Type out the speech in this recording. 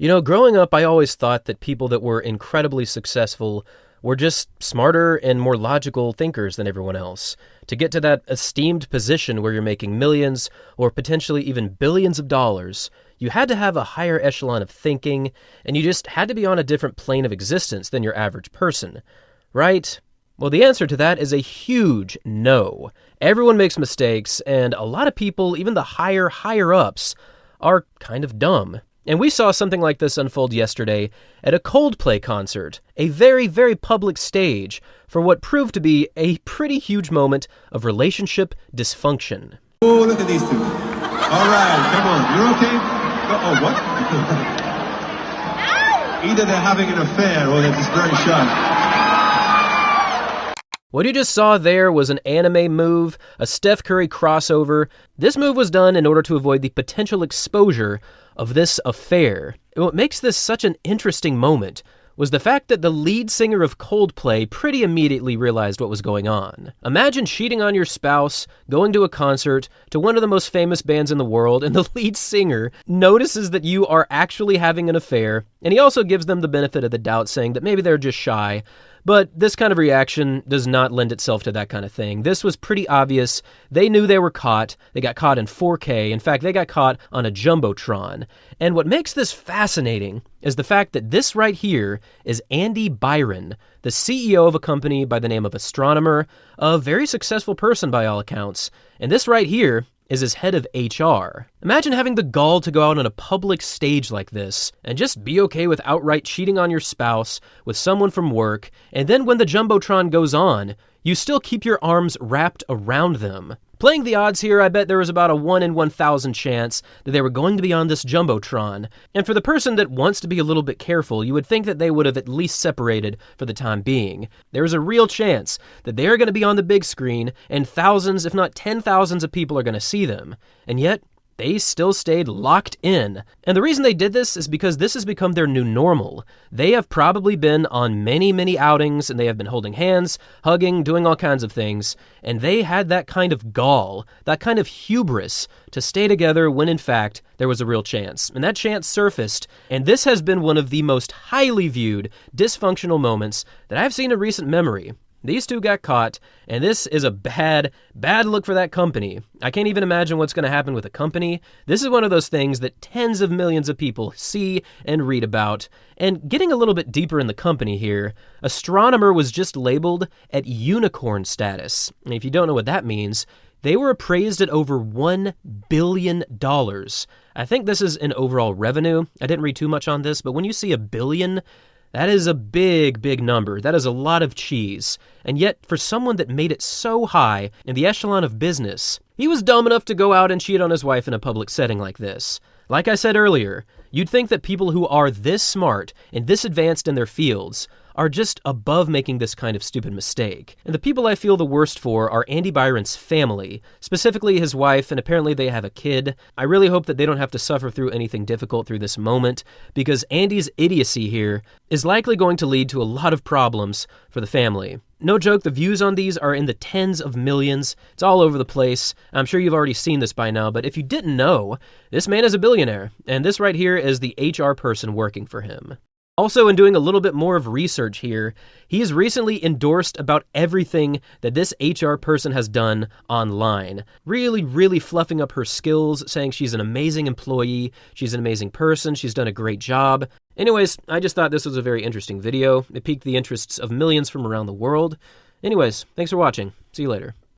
You know, growing up, I always thought that people that were incredibly successful were just smarter and more logical thinkers than everyone else. To get to that esteemed position where you're making millions or potentially even billions of dollars, you had to have a higher echelon of thinking, and you just had to be on a different plane of existence than your average person. Right? Well, the answer to that is a huge no. Everyone makes mistakes, and a lot of people, even the higher-ups, are kind of dumb. And we saw something like this unfold yesterday at a Coldplay concert, a very, very public stage for what proved to be a pretty huge moment of relationship dysfunction. Oh, look at these two. All right, come on, you're okay? Oh, what? Either they're having an affair or they're just very shy. What you just saw there was an anime move, a Steph Curry crossover. This move was done in order to avoid the potential exposure of this affair. And what makes this such an interesting moment was the fact that the lead singer of Coldplay pretty immediately realized what was going on. Imagine cheating on your spouse, going to a concert, to one of the most famous bands in the world, and the lead singer notices that you are actually having an affair, and he also gives them the benefit of the doubt, saying that maybe they're just shy. But this kind of reaction does not lend itself to that kind of thing. This was pretty obvious. They knew they were caught. They got caught in 4K. In fact, they got caught on a Jumbotron. And what makes this fascinating is the fact that this right here is Andy Byron, the CEO of a company by the name of Astronomer, a very successful person by all accounts. And this right here is his head of HR. Imagine having the gall to go out on a public stage like this and just be okay with outright cheating on your spouse with someone from work, and then when the Jumbotron goes on, you still keep your arms wrapped around them. Playing the odds here, I bet there was about a 1 in 1,000 chance that they were going to be on this Jumbotron. And for the person that wants to be a little bit careful, you would think that they would have at least separated for the time being. There is a real chance that they are going to be on the big screen, and thousands, if not 10,000s of people are going to see them. And yet, they still stayed locked in. And the reason they did this is because this has become their new normal. They have probably been on many, many outings, and they have been holding hands, hugging, doing all kinds of things, and they had that kind of gall, that kind of hubris to stay together when in fact there was a real chance. And that chance surfaced, and this has been one of the most highly viewed dysfunctional moments that I've seen in recent memory. These two got caught, and this is a bad look for that company. I can't even imagine what's going to happen with a company. This is one of those things that tens of millions of people see and read about. And getting a little bit deeper in the company here, Astronomer was just labeled at unicorn status. And if you don't know what that means, they were appraised at over $1 billion. I think this is in overall revenue. I didn't read too much on this, but when you see $1 billion, that is a big, big number. That is a lot of cheese. And yet, for someone that made it so high in the echelon of business, he was dumb enough to go out and cheat on his wife in a public setting like this. Like I said earlier, you'd think that people who are this smart and this advanced in their fields are just above making this kind of stupid mistake. And the people I feel the worst for are Andy Byron's family, specifically his wife, and apparently they have a kid. I really hope that they don't have to suffer through anything difficult through this moment, because Andy's idiocy here is likely going to lead to a lot of problems for the family. No joke, the views on these are in the tens of millions. It's all over the place. I'm sure you've already seen this by now, but if you didn't know, this man is a billionaire, and this right here is the HR person working for him. Also, in doing a little bit more of research here, he has recently endorsed about everything that this HR person has done online. Really, really fluffing up her skills, saying she's an amazing employee, she's an amazing person, she's done a great job. Anyways, I just thought this was a very interesting video. It piqued the interests of millions from around the world. Anyways, thanks for watching. See you later.